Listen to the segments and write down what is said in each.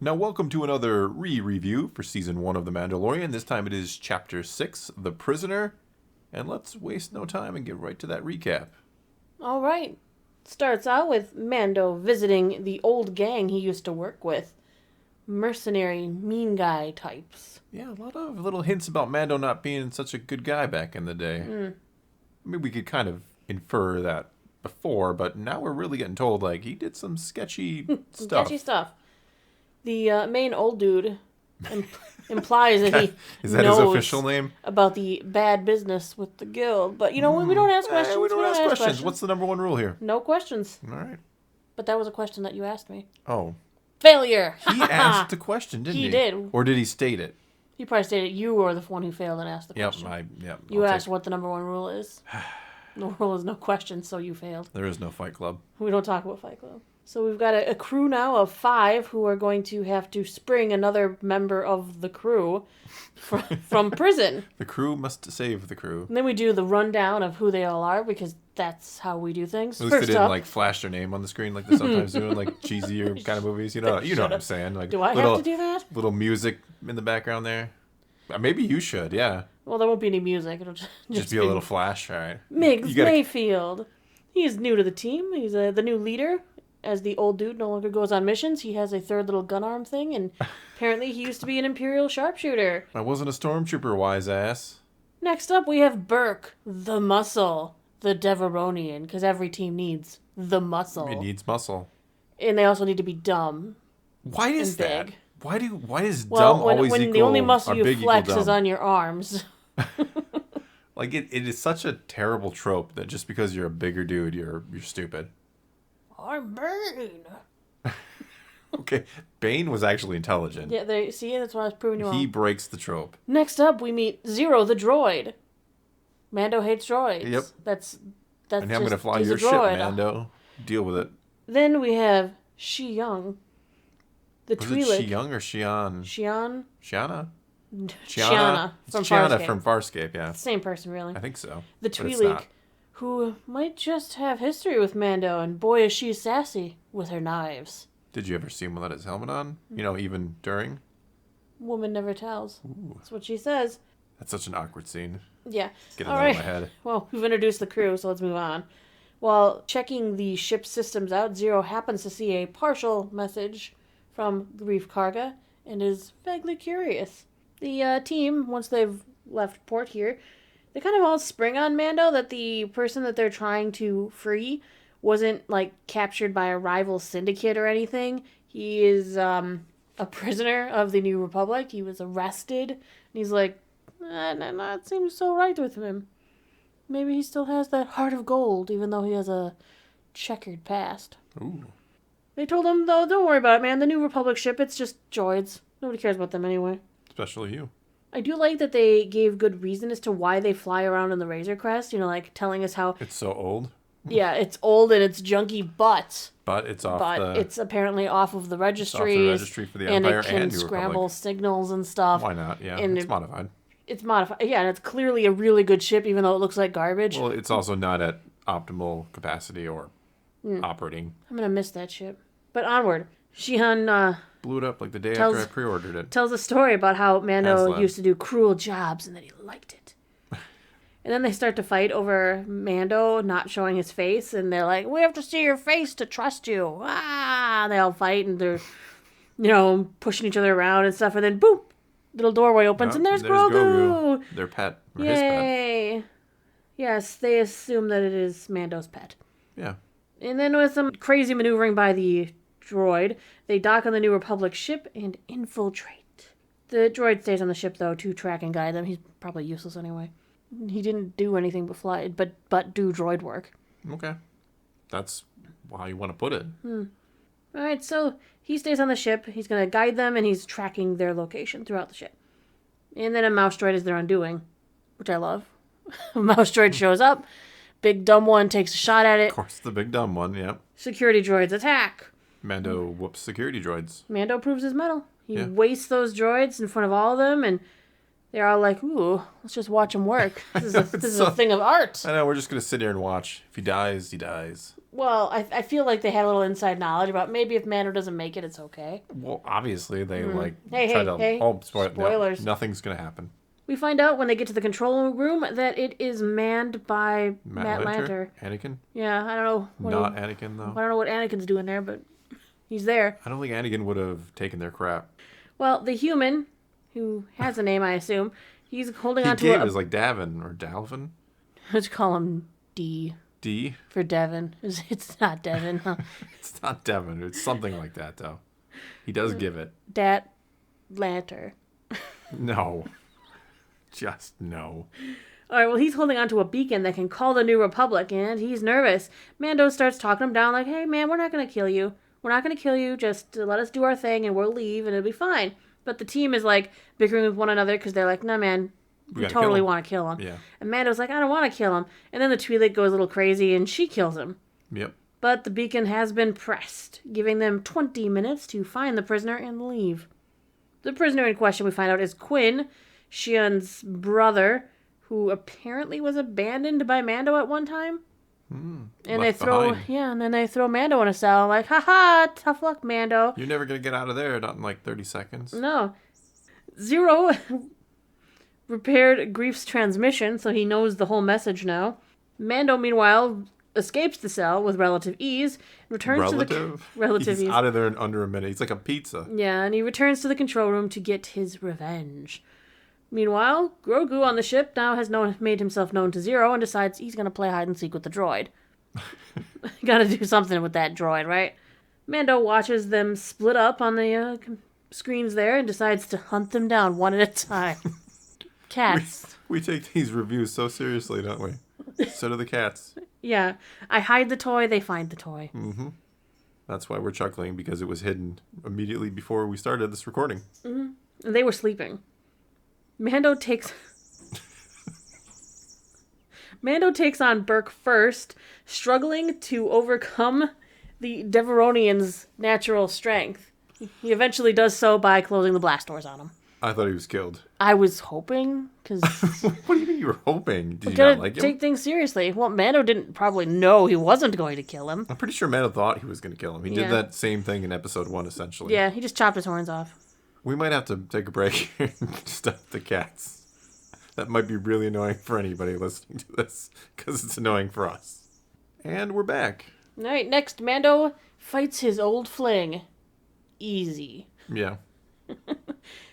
Now, welcome to another re-review for Season 1 of The Mandalorian. This time it is Chapter 6, The Prisoner. And let's waste no time and get right to that recap. All right. Starts out with Mando visiting the old gang he used to work with. Mercenary, mean guy types. Yeah, a lot of little hints about Mando not being such a good guy back in the day. I mean, we could kind of infer that before, but now we're really getting told, like, he did some sketchy stuff. Sketchy stuff. The main old dude implies that he Is that knows his official name? about the bad business with the guild. But, we don't ask questions. We don't ask questions. What's the number one rule here? No questions. All right. But that was a question that you asked me. Oh. Failure! He asked the question, didn't he? He did. Or did he state it? You probably stated you were the one who failed and asked the question. You asked what the number one rule is. The rule is no questions, so you failed. There is no Fight Club. We don't talk about Fight Club. So we've got a crew now of 5 who are going to have to spring another member of the crew from prison. The crew must save the crew. And then we do the rundown of who they all are, because that's how we do things. At least they didn't flash their name on the screen like they sometimes do in cheesier kind of movies. You know what I'm saying? Like, do I have to do that? Little music in the background there. Maybe you should, yeah. Well, there won't be any music. It'll just be a little flash, all right. Miggs Mayfield. He's new to the team. He's the new leader. As the old dude no longer goes on missions, he has a third little gun arm thing, and apparently he used to be an Imperial sharpshooter. I wasn't a stormtrooper, wise ass. Next up, we have Burke, the muscle, the Devaronian, because every team needs the muscle. It needs muscle. And they also need to be dumb. Why is that? Big. Why is dumb always when equal? The only muscle you flex is on your arms. Like it is such a terrible trope that just because you're a bigger dude, you're stupid. I'm Bane. Okay, Bane was actually intelligent. Yeah, that's what I was proving you wrong. He breaks the trope. Next up, we meet Zero the droid. Mando hates droids. Yep. That's and I'm going to fly your ship, Mando. Deal with it. Then we have Shi Young. The Was Twi'lek. it Shi Young or Xi'an? Xi'an? Shiana? Shiana. From Shiana Farscape. from Farscape, yeah. Same person, really. I think so. The Twi'lek, who might just have history with Mando, and boy is she sassy with her knives. Did you ever see him without his helmet on? Even during? Woman never tells. Ooh. That's what she says. That's such an awkward scene. Yeah. Get it out of my head. Well, we've introduced the crew, so let's move on. While checking the ship's systems out, Zero happens to see a partial message from Greef Karga and is vaguely curious. The team, once they've left port here, they kind of all spring on Mando that the person that they're trying to free wasn't, captured by a rival syndicate or anything. He is a prisoner of the New Republic. He was arrested. And he's like, that seems so right with him. Maybe he still has that heart of gold, even though he has a checkered past. Ooh. They told him, though, don't worry about it, man. The New Republic ship, it's just droids. Nobody cares about them anyway. Especially you. I do like that they gave good reason as to why they fly around in the Razor Crest. Telling us how... It's so old. Yeah, it's old and it's junky, but it's off it's apparently off of the registry. It's off the registry for the Empire and it can and New scramble Republic. Signals and stuff. Why not? Yeah, and it's modified. It's modified. Yeah, and it's clearly a really good ship, even though it looks like garbage. Well, it's also not at optimal capacity or operating. I'm going to miss that ship. But onward. Shihan blew it up like the day after I pre-ordered it. Tells a story about how Mando used to do cruel jobs and that he liked it. And then they start to fight over Mando not showing his face, and they're like, we have to see your face to trust you. Ah! And they all fight, and they're, pushing each other around and stuff, and then boom! Little doorway opens, and there's Grogu! Their pet. Or Yay! his pet. Yes, they assume that it is Mando's pet. Yeah. And then with some crazy maneuvering by the droid, they dock on the New Republic ship and infiltrate. The droid stays on the ship, though, to track and guide them. He's probably useless anyway. He didn't do anything but fly, but do droid work. Okay. That's how you want to put it. Alright, so he stays on the ship. He's going to guide them, and he's tracking their location throughout the ship. And then a mouse droid is their undoing, which I love. A mouse droid shows up. Big dumb one takes a shot at it. Of course, the big dumb one, yeah. Security droids attack. Mando whoops security droids. Mando proves his mettle. He wastes those droids in front of all of them, and They're all like, ooh, let's just watch him work. This is a thing of art. I know, we're just going to sit here and watch. If he dies, he dies. Well, I feel like they had a little inside knowledge about maybe if Mando doesn't make it, it's okay. Well, obviously, they Hey. Oh, Spoilers. No, nothing's going to happen. We find out when they get to the control room that it is manned by Matt Lanter. Anakin? Yeah, I don't know. Not Anakin, though. I don't know what Anakin's doing there, but he's there. I don't think Anakin would have taken their crap. Well, the human, who has a name, I assume, he's holding on to He gave it like Davin or Dalvin. Let's call him D. D? For Devin. It's not Devin, huh? It's not Devin. It's something like that, though. He does give it. Dat Lanter. No. Just no. All right, well, he's holding onto a beacon that can call the New Republic, and he's nervous. Mando starts talking him down like, hey, man, we're not going to kill you. We're not going to kill you. Just let us do our thing, and we'll leave, and it'll be fine. But the team is, like, bickering with one another because they're like, no, man, we totally want to kill him. Yeah. And Mando's like, I don't want to kill him. And then the Twi'lek goes a little crazy, and she kills him. Yep. But the beacon has been pressed, giving them 20 minutes to find the prisoner and leave. The prisoner in question, we find out, is Quinn, Shion's brother, who apparently was abandoned by Mando at one time. And they throw behind. And then they throw Mando in a cell, like, haha, tough luck, Mando. You're never gonna get out of there, not in like 30 seconds. No. Zero repaired Grief's transmission, so he knows the whole message now. Mando, meanwhile, escapes the cell with relative ease, returns to the He's out of there in under a minute. He's like a pizza. Yeah, and he returns to the control room to get his revenge. Meanwhile, Grogu on the ship now has made himself known to Zero and decides he's going to play hide and seek with the droid. Gotta do something with that droid, right? Mando watches them split up on the screens there and decides to hunt them down one at a time. Cats. We take these reviews so seriously, don't we? So do the cats. Yeah. I hide the toy, they find the toy. Mm-hmm. That's why we're chuckling, because it was hidden immediately before we started this recording. Mm-hmm. And they were sleeping. Mando takes on Burke first, struggling to overcome the Deveronian's natural strength. He eventually does so by closing the blast doors on him. I thought he was killed. I was hoping, because... What do you mean you were hoping? Did you not like him? Take things seriously. Well, Mando didn't probably know he wasn't going to kill him. I'm pretty sure Mando thought he was going to kill him. He did that same thing in episode 1, essentially. Yeah, he just chopped his horns off. We might have to take a break and stop the cats. That might be really annoying for anybody listening to this, because it's annoying for us. And we're back. All right, next, Mando fights his old fling. Easy. Yeah.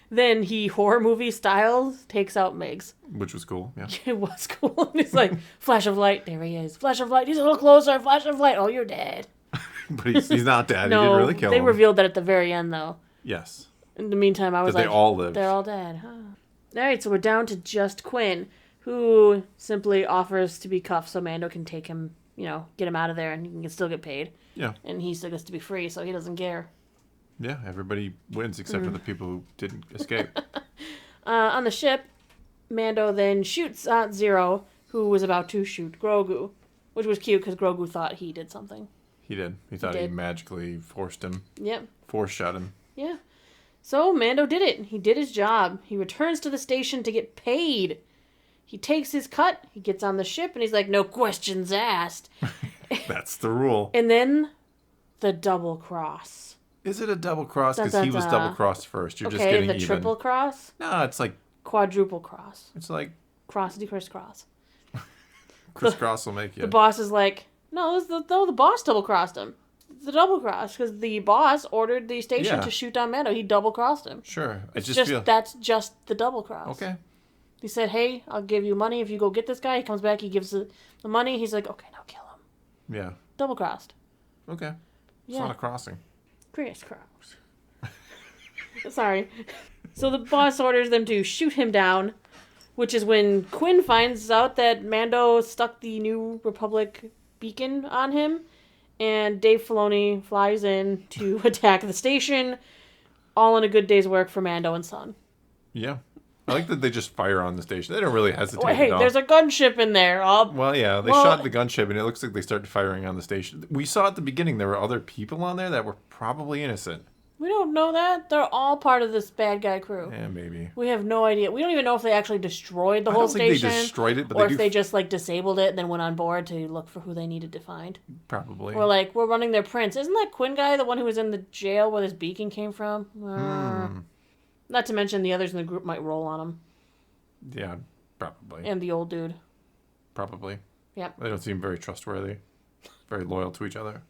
Then he, horror movie style, takes out Migs. Which was cool, yeah. It was cool. He's like, flash of light, there he is. Flash of light, he's a little closer, flash of light, oh, you're dead. But he's not dead, No, he didn't really kill him. They revealed that at the very end, though. Yes. In the meantime, I was like... they all lived. They're all dead. Huh. Alright, so we're down to just Quinn, who simply offers to be cuffed so Mando can take him, get him out of there and he can still get paid. Yeah. And he still gets to be free, so he doesn't care. Yeah, everybody wins except for the people who didn't escape. On the ship, Mando then shoots at Zero, who was about to shoot Grogu, which was cute because Grogu thought he did something. He did. He thought he magically forced him. Yep. Force shot him. Yeah. So Mando did it. He did his job. He returns to the station to get paid. He takes his cut, he gets on the ship, and he's like, no questions asked. That's the rule. And then the double cross. Is it a double cross? Because he was double crossed first. You're just getting even. Okay, the triple cross? No, it's like... quadruple cross. It's like... crisscross. Crisscross will make you. The boss is like, no, the boss double crossed him. It's the double cross, because the boss ordered the station to shoot down Mando. He double crossed him. Sure. That's just the double cross. Okay. He said, hey, I'll give you money if you go get this guy. He comes back, he gives the money. He's like, okay, now kill him. Yeah. Double crossed. Okay. It's not a crossing. Crisscross. Sorry. So the boss orders them to shoot him down, which is when Quinn finds out that Mando stuck the New Republic beacon on him, and Dave Filoni flies in to attack the station, all in a good day's work for Mando and Son. Yeah. I like that they just fire on the station. They don't really hesitate. Oh, hey, there's a gunship in there. Well, yeah, they shot the gunship, and it looks like they started firing on the station. We saw at the beginning there were other people on there that were probably innocent. We don't know that. They're all part of this bad guy crew. Yeah, maybe. We have no idea. We don't even know if they actually destroyed the I whole don't think station. they destroyed it, but or they if do they just, like, disabled it and then went on board to look for who they needed to find. probably. Or, like, we're running their prints. Isn't that Quinn guy the one who was in the jail where this beacon came from? Not to mention the others in the group might roll on him. Yeah, probably. And the old dude. Probably. Yep. They don't seem very trustworthy. Very loyal to each other.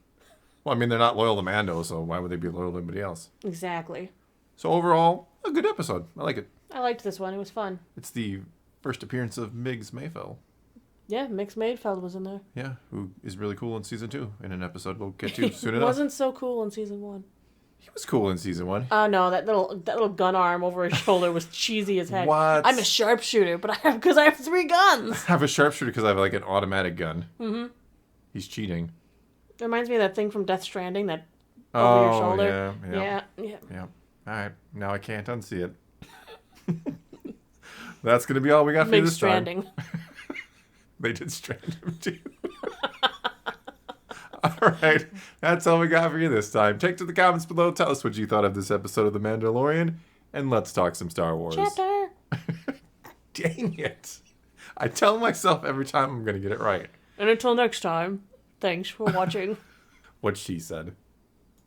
Well, I mean, they're not loyal to Mando, so why would they be loyal to anybody else? Exactly. So overall, a good episode. I like it. I liked this one. It was fun. It's the first appearance of Miggs Mayfell. Yeah, Mix Maidfeld was in there. Yeah, who is really cool in season 2 in an episode we'll get to soon He enough. wasn't so cool in season 1. He was cool in season 1. Oh no, that little gun arm over his shoulder was cheesy as heck. What? I'm a sharpshooter, but I have 3 guns. I have a sharpshooter because I have like an automatic gun. Mm-hmm. He's cheating. It reminds me of that thing from Death Stranding, that over your shoulder. Yeah. All right, now I can't unsee it. That's gonna be all we got for Big this Stranding. time. They did strand him too. All right, that's all we got for you this time. Take to the comments below. Tell us what you thought of this episode of The Mandalorian, and let's talk some Star Wars. Chapter. Dang it! I tell myself every time I'm gonna get it right. And until next time, thanks for watching. What she said.